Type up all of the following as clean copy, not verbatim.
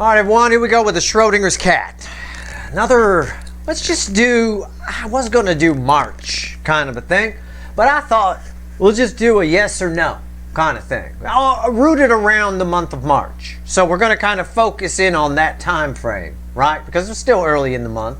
All right, everyone, here we go with the Schrodinger's cat. Let's just do, I was going to do March kind of a thing, but I thought we'll just do a yes or no kind of thing. I'll root it around the month of March. So we're going to kind of focus in on that time frame, right? Because it's still early in the month.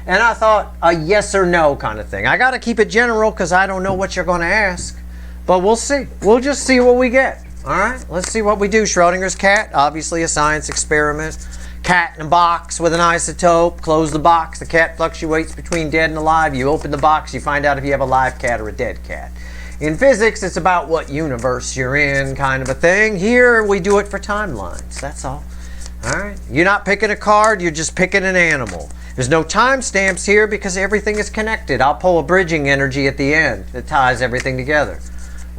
And I thought a yes or no kind of thing. I got to keep it general because I don't know what you're going to ask. But we'll see. We'll just see what we get. All right, let's see what we do. Schrodinger's cat, obviously a science experiment. Cat in a box with an isotope. Close the box. The cat fluctuates between dead and alive. You open the box, you find out if you have a live cat or a dead cat. In physics, it's about what universe you're in, kind of a thing. Here, we do it for timelines. That's all. All right, you're not picking a card, you're just picking an animal. There's no timestamps here because everything is connected. I'll pull a bridging energy at the end that ties everything together.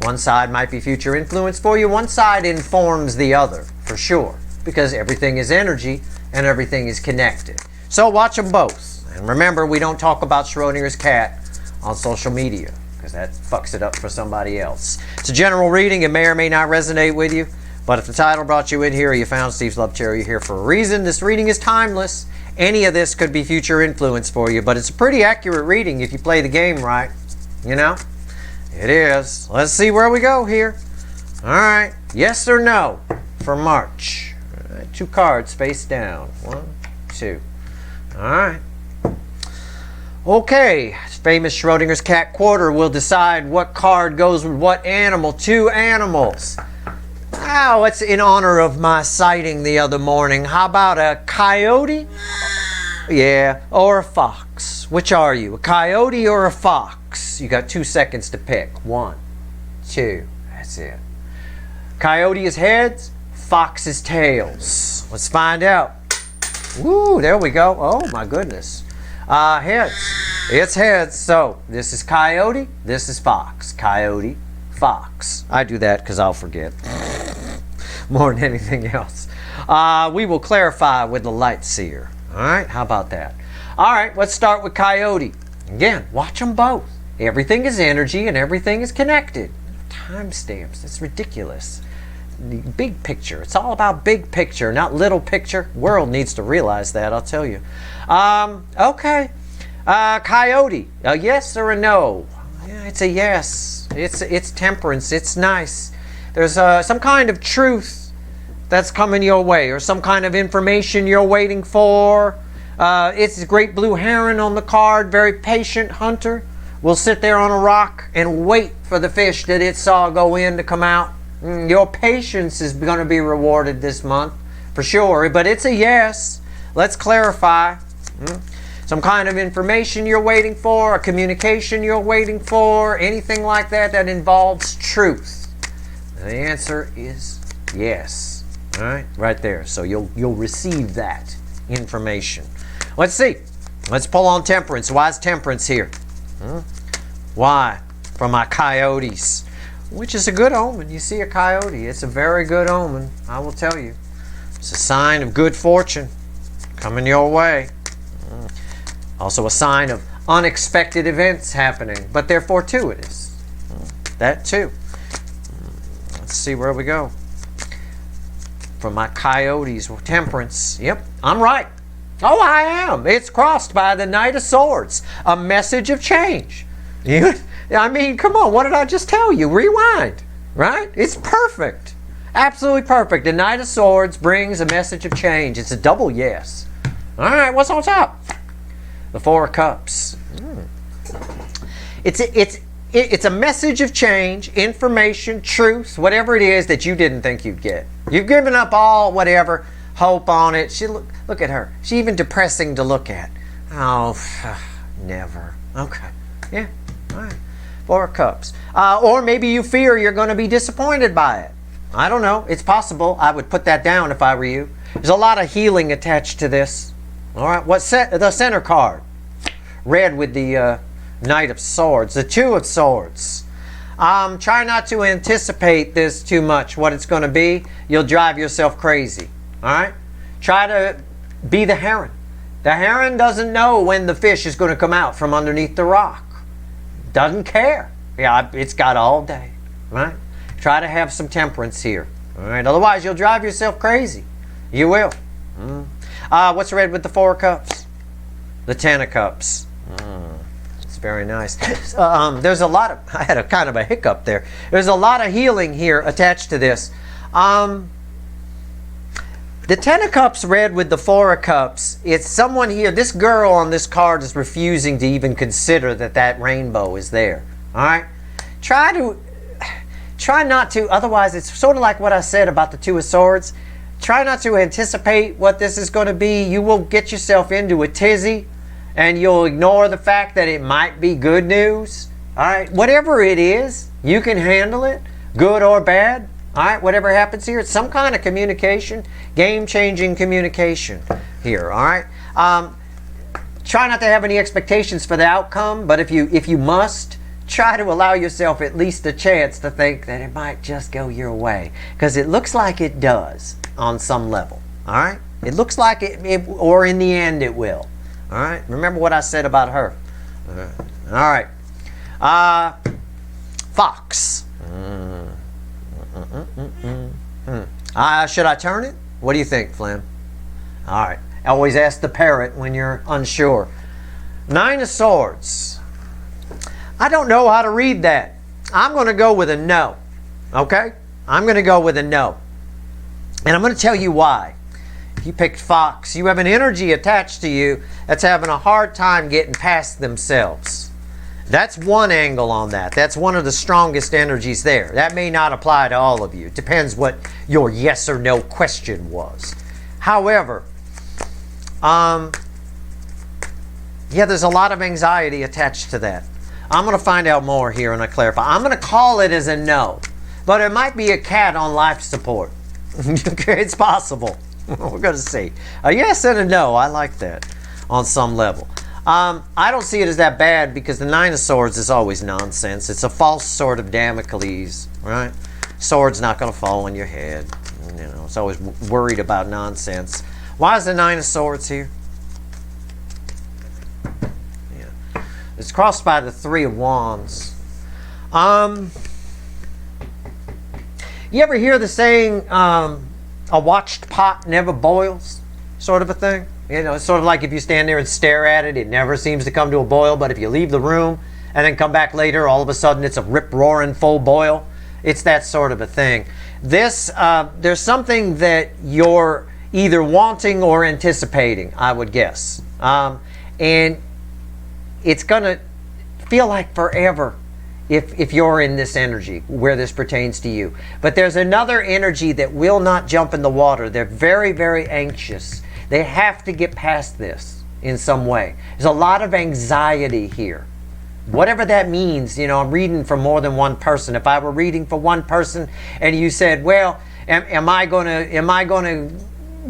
One side might be future influence for you. One side informs the other, for sure, because everything is energy and everything is connected. So watch them both. And remember, we don't talk about Schrodinger's cat on social media because that fucks it up for somebody else. It's a general reading. It may or may not resonate with you, but if the title brought you in here or you found Steve's Love Chair, you're here for a reason. This reading is timeless. Any of this could be future influence for you, but it's a pretty accurate reading if you play the game right, you know? It is. Let's see where we go here. All right. Yes or no for March. All right. 2 cards face down. 1, 2. All right. Okay. Famous Schrodinger's cat quarter will decide what card goes with what animal. 2 animals. Oh, it's in honor of my sighting the other morning. How about a coyote? Yeah. Or a fox. Which are you? A coyote or a fox? You got 2 seconds to pick. 1, 2. That's it. Coyote is heads. Fox is tails. Let's find out. Woo, there we go. Oh my goodness. Heads. It's heads. So this is coyote. This is fox. Coyote, fox. I do that because I'll forget more than anything else. We will clarify with the light seer. All right. How about that? All right. Let's start with coyote. Again, watch them both. Everything is energy and everything is connected. Timestamps, that's ridiculous. The big picture, it's all about big picture, not little picture. World needs to realize that, I'll tell you. Okay, coyote, a yes or a no? Yeah, it's a yes. It's temperance, it's nice. There's some kind of truth that's coming your way or some kind of information you're waiting for. It's a great blue heron on the card, very patient hunter. Will sit there on a rock and wait for the fish that it saw go in to come out. Your patience is going to be rewarded this month, for sure. But it's a yes. Let's clarify. Some kind of information you're waiting for, a communication you're waiting for, anything like that that involves truth. The answer is yes. All right, right there. So you'll receive that information. Let's see. Let's pull on temperance. Why is temperance here? Why? From my coyotes, which is a good omen. You see a coyote, it's a very good omen, I will tell you. It's a sign of good fortune coming your way. Also a sign of unexpected events happening, but they're fortuitous. That too. Let's see where we go. From my coyotes, temperance. Yep, I'm right. Oh, I am. It's crossed by the Knight of Swords. A message of change. I mean, come on. What did I just tell you? Rewind. Right? It's perfect. Absolutely perfect. The Knight of Swords brings a message of change. It's a double yes. All right. What's on top? The 4 of Cups. It's a message of change, information, truth, whatever it is that you didn't think you'd get. You've given up all whatever hope on it. She look at her. She's even depressing to look at. Oh, never. Okay. Yeah. All right. 4 of Cups. Or maybe you fear you're going to be disappointed by it. I don't know. It's possible. I would put that down if I were you. There's a lot of healing attached to this. All right. The center card? Red with the Knight of Swords. The 2 of Swords. Try not to anticipate this too much, what it's going to be. You'll drive yourself crazy. All right? Try to be the heron. The heron doesn't know when the fish is going to come out from underneath the rock. Doesn't care. Yeah, it's got all day. Right? Try to have some temperance here. All right? Otherwise, you'll drive yourself crazy. You will. What's red with the 4 of cups? The 10 of cups. It's very nice. There's a lot of, I had a kind of a hiccup there. There's a lot of healing here attached to this. The 10 of cups red with the 4 of cups, it's someone here, this girl on this card is refusing to even consider that that rainbow is there. All right? Try not to, otherwise it's sort of like what I said about the 2 of swords. Try not to anticipate what this is going to be. You will get yourself into a tizzy and you'll ignore the fact that it might be good news. All right? Whatever it is, you can handle it, good or bad. All right, whatever happens here, it's some kind of communication, game-changing communication here, all right? Try not to have any expectations for the outcome, but if you must, try to allow yourself at least a chance to think that it might just go your way, because it looks like it does on some level, all right? It looks like it or in the end it will, all right? Remember what I said about her. All right. Fox. Should I turn it? What do you think, Flynn? All right. Always ask the parrot when you're unsure. 9 of swords. I don't know how to read that. I'm going to go with a no. Okay? I'm going to go with a no. And I'm going to tell you why. If you picked Fox, you have an energy attached to you that's having a hard time getting past themselves. That's one angle on that. That's one of the strongest energies there. That may not apply to all of you. It depends what your yes or no question was. However, yeah, there's a lot of anxiety attached to that. I'm going to find out more here and I clarify. I'm going to call it as a no, but it might be a cat on life support. Okay, it's possible. We're going to see. A yes and a no. I like that on some level. I don't see it as that bad because the 9 of swords is always nonsense. It's a false sword of Damocles, right? Sword's not going to fall on your head. You know, it's always worried about nonsense. Why is the 9 of swords here? Yeah. It's crossed by the 3 of wands. You ever hear the saying, a watched pot never boils, sort of a thing? You know, it's sort of like if you stand there and stare at it, it never seems to come to a boil. But if you leave the room and then come back later, all of a sudden it's a rip-roaring full boil. It's that sort of a thing. This, there's something that you're either wanting or anticipating, I would guess. And it's going to feel like forever if you're in this energy where this pertains to you. But there's another energy that will not jump in the water. They're very, very anxious. They have to get past this in some way. There's a lot of anxiety here. Whatever that means, you know, I'm reading for more than one person. If I were reading for one person and you said, well, am I gonna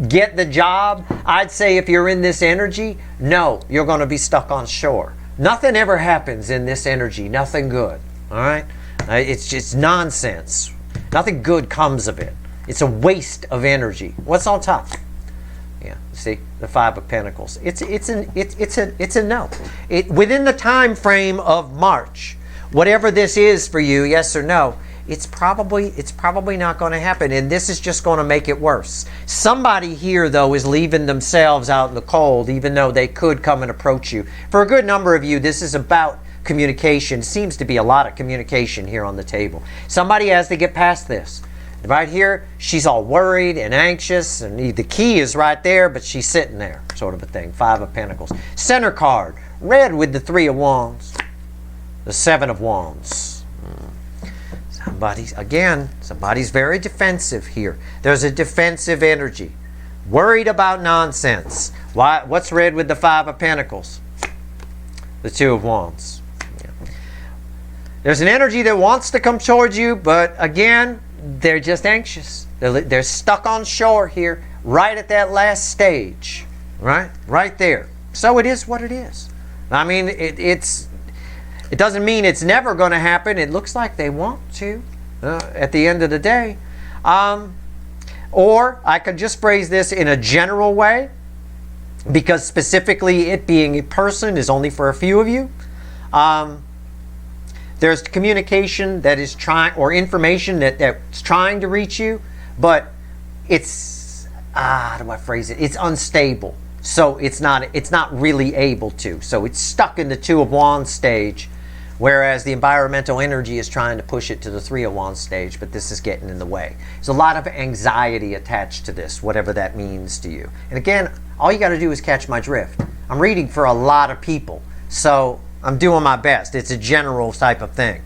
get the job? I'd say if you're in this energy, no, you're going to be stuck on shore. Nothing ever happens in this energy. Nothing good. All right? It's just nonsense. Nothing good comes of it. It's a waste of energy. What's on top? Yeah, see the 5 of Pentacles. It's a no. Within the time frame of March, whatever this is for you, yes or no, it's probably not going to happen, and this is just going to make it worse. Somebody here though is leaving themselves out in the cold, even though they could come and approach you. For a good number of you, this is about communication. Seems to be a lot of communication here on the table. Somebody has to get past this. Right here, she's all worried and anxious, and the key is right there, but she's sitting there, sort of a thing. 5 of Pentacles. Center card, red with the 3 of Wands. The 7 of Wands. Somebody's very defensive here. There's a defensive energy. Worried about nonsense. What's red with the 5 of Pentacles? The 2 of Wands. Yeah. There's an energy that wants to come towards you, but again, they're just anxious. They're stuck on shore here, right at that last stage, right there. So it is what it is. I mean, it doesn't mean it's never going to happen. It looks like they want to at the end of the day. Or I could just phrase this in a general way, because specifically it being a person is only for a few of you. There's communication that is trying, or information that's trying to reach you, but it's how do I phrase it? It's unstable. So it's not really able to. So it's stuck in the Two of Wands stage, whereas the environmental energy is trying to push it to the Three of Wands stage, but this is getting in the way. There's a lot of anxiety attached to this, whatever that means to you. And again, all you got to do is catch my drift. I'm reading for a lot of people, so I'm doing my best. It's a general type of thing.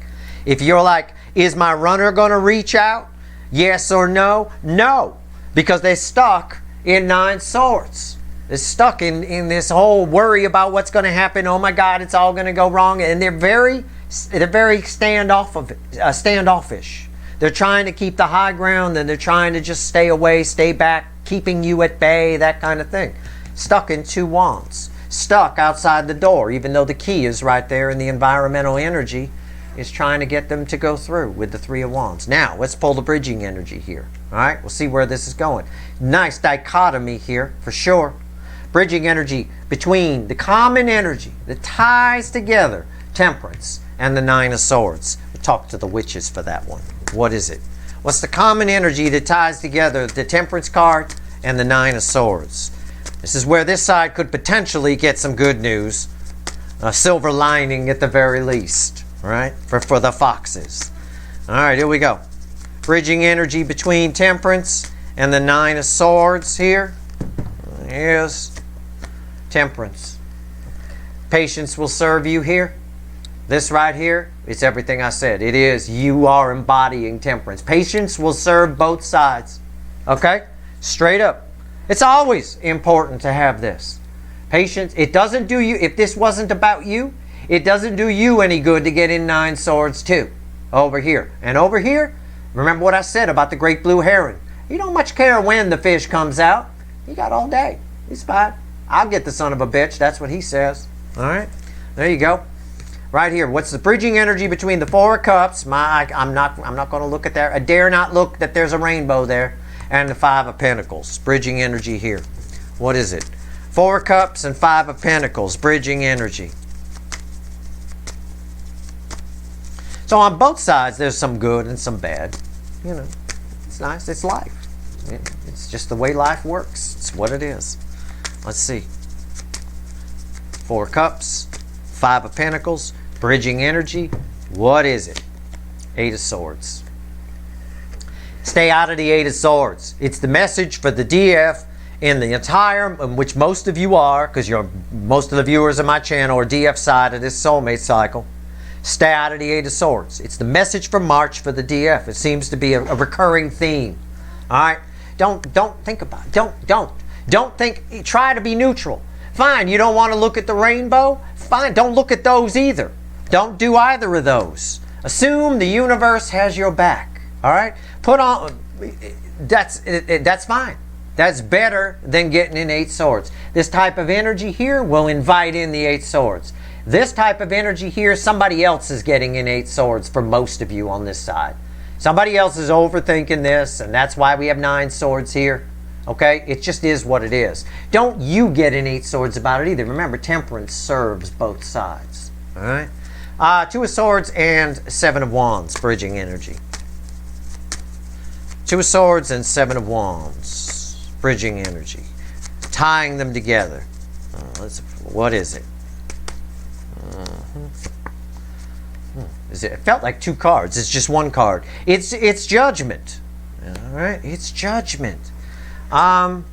If you're like, is my runner going to reach out? Yes or no? No, because they're stuck in Nine Swords. They're stuck in this whole worry about what's going to happen. Oh my God, it's all going to go wrong. And they're very standoffish. They're trying to keep the high ground, and they're trying to just stay away, stay back, keeping you at bay, that kind of thing. Stuck in Two Wands. Stuck outside the door, even though the key is right there, and the environmental energy is trying to get them to go through with the Three of Wands. Now, let's pull the bridging energy here. All right, we'll see where this is going. Nice dichotomy here, for sure. Bridging energy between the common energy that ties together Temperance and the Nine of Swords. We'll talk to the witches for that one. What is it? What's the common energy that ties together the Temperance card and the Nine of Swords? This is where this side could potentially get some good news. A silver lining at the very least. All right? For the foxes. All right, here we go. Bridging energy between Temperance and the Nine of Swords here. Here's Temperance. Patience will serve you here. This right here, it's everything I said. It is, you are embodying Temperance. Patience will serve both sides. Okay? Straight up. It's always important to have this. Patience, it doesn't do you, if this wasn't about you, it doesn't do you any good to get in Nine Swords too. Over here. And over here, remember what I said about the great blue heron. You don't much care when the fish comes out. You got all day. He's fine. I'll get the son of a bitch. That's what he says. All right. There you go. Right here. What's the bridging energy between the Four of Cups? I'm not going to look at that. I dare not look that there's a rainbow there. And the Five of Pentacles. Bridging energy here. What is it? Four of Cups and Five of Pentacles. Bridging energy. So on both sides, there's some good and some bad. You know, it's nice. It's life. It's just the way life works. It's what it is. Let's see. Four of Cups, Five of Pentacles, bridging energy. What is it? Eight of Swords. Stay out of the Eight of Swords. It's the message for the DF in the entire, which most of you are, because most of the viewers of my channel are DF side of this soulmate cycle. Stay out of the Eight of Swords. It's the message for March for the DF. It seems to be a recurring theme. All right? Don't think about it. Don't think, try to be neutral. Fine, you don't want to look at the rainbow? Fine, don't look at those either. Don't do either of those. Assume the universe has your back. All right? Put on, that's fine. That's better than getting in Eight Swords. This type of energy here will invite in the Eight Swords. This type of energy here, somebody else is getting in Eight Swords for most of you on this side. Somebody else is overthinking this, and that's why we have Nine Swords here. Okay? It just is what it is. Don't you get in Eight Swords about it either. Remember, Temperance serves both sides. All right? Two of Swords and Seven of Wands, bridging energy. Two of Swords and Seven of Wands, bridging energy. Tying them together. What is it? It felt like two cards. It's just one card. It's judgment. All right? It's judgment. Yeah,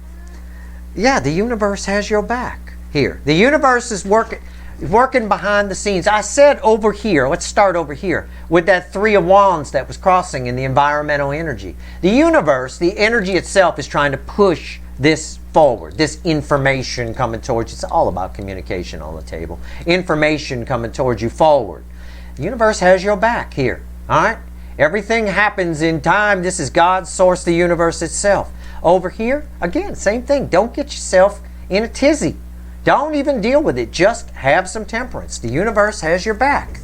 the universe has your back here. The universe is working behind the scenes. I said over here, let's start over here, with that Three of Wands that was crossing in the environmental energy. The universe, the energy itself is trying to push this forward, this information coming towards you. It's all about communication on the table. Information coming towards you forward. The universe has your back here. All right? Everything happens in time. This is God's source, the universe itself. Over here, again, same thing. Don't get yourself in a tizzy. Don't even deal with it. Just have some temperance. The universe has your back.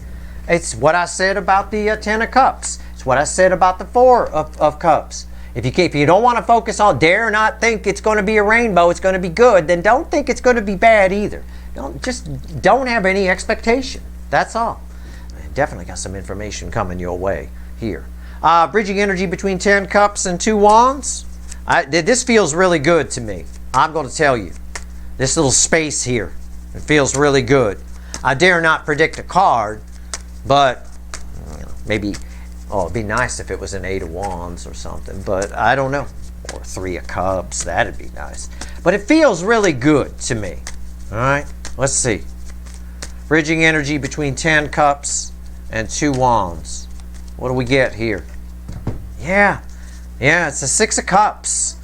It's what I said about the Ten of Cups. It's what I said about the Four of Cups. If you don't want to focus on, dare not think it's going to be a rainbow, it's going to be good, then don't think it's going to be bad either. Don't have any expectation. That's all. Definitely got some information coming your way here. Bridging energy between 10 Cups and 2 Wands. This feels really good to me. I'm going to tell you. This little space here, it feels really good. I dare not predict a card, but maybe, it'd be nice if it was an 8 of Wands or something, but I don't know. Or 3 of Cups, that'd be nice. But it feels really good to me. All right, let's see. Bridging energy between 10 Cups and 2 Wands. What do we get here? Yeah, it's a 6 of Cups.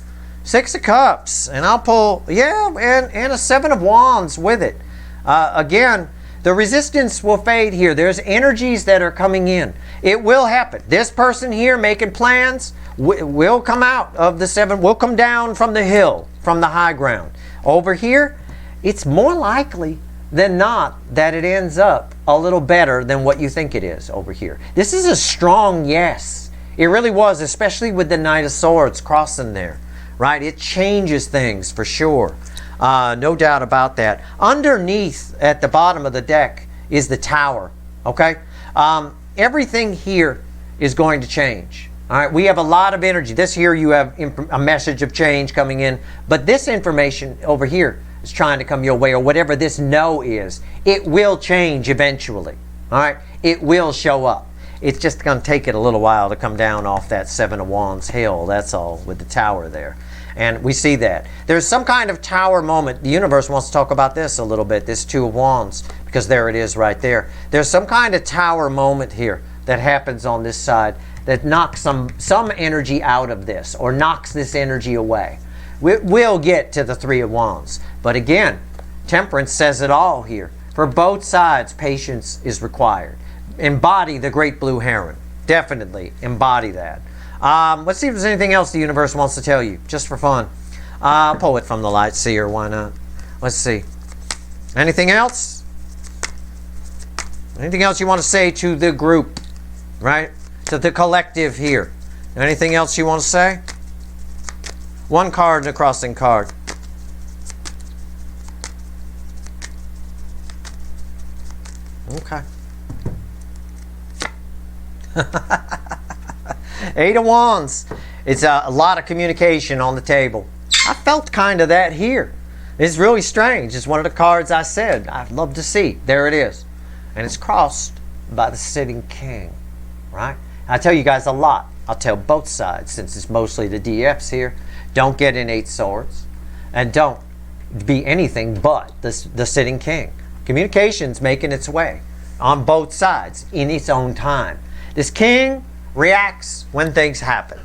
6 of Cups. And I'll pull, and a 7 of Wands with it. Again, the resistance will fade here. There's energies that are coming in. It will happen. This person here making plans will come out of the 7, will come down from the hill, from the high ground. Over here, it's more likely than not that it ends up a little better than what you think it is over here. This is a strong yes. It really was, especially with the Knight of Swords crossing there, right? It changes things for sure. No doubt about that. Underneath, at the bottom of the deck, is the Tower, okay? Everything here is going to change. All right, we have a lot of energy. This here, you have a message of change coming in, but this information over here is trying to come your way, or whatever this no is. It will change eventually. All right, it will show up. It's just going to take it a little while to come down off that 7 of Wands hill. That's all, with the Tower there. And we see that. There's some kind of Tower moment. The universe wants to talk about this a little bit, this 2 of Wands, because there it is right there. There's some kind of Tower moment here that happens on this side that knocks some energy out of this, or knocks this energy away. We'll get to the 3 of Wands. But again, Temperance says it all here. For both sides, patience is required. Embody the great blue heron. Definitely embody that. Let's see if there's anything else the universe wants to tell you, just for fun. Poet from the Light Seer, why not? Let's see. Anything else? Anything else you want to say to the group, right? To the collective here. Anything else you want to say? One card and a crossing card. Okay. 8 of Wands. It's a lot of communication on the table. I felt kind of that here. It's really strange. It's one of the cards I said I'd love to see. There it is. And it's crossed by the sitting king. Right? I tell you guys a lot. I'll tell both sides, since it's mostly the DFs here. Don't get in 8 swords. And don't be anything but the sitting king. Communication's making its way on both sides in its own time. This king reacts when things happen.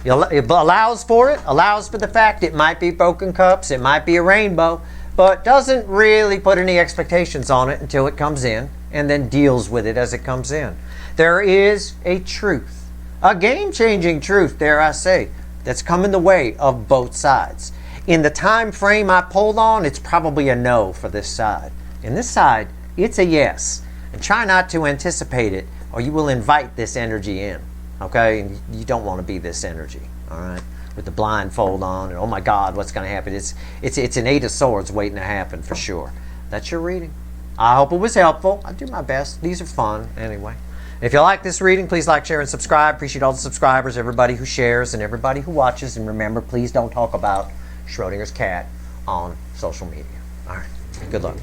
It allows for it, allows for the fact it might be broken cups, it might be a rainbow, but doesn't really put any expectations on it until it comes in, and then deals with it as it comes in. There is a truth, a game-changing truth, dare I say, that's coming the way of both sides. In the time frame I pulled on, it's probably a no for this side. In this side, it's a yes. And try not to anticipate it, or you will invite this energy in. Okay? And you don't want to be this energy. All right? With the blindfold on, and oh my God, what's going to happen? It's an 8 of Swords waiting to happen for sure. That's your reading. I hope it was helpful. I do my best. These are fun anyway. If you like this reading, please like, share, and subscribe. Appreciate all the subscribers, everybody who shares, and everybody who watches. And remember, please don't talk about Schrodinger's cat on social media. All right. Good luck.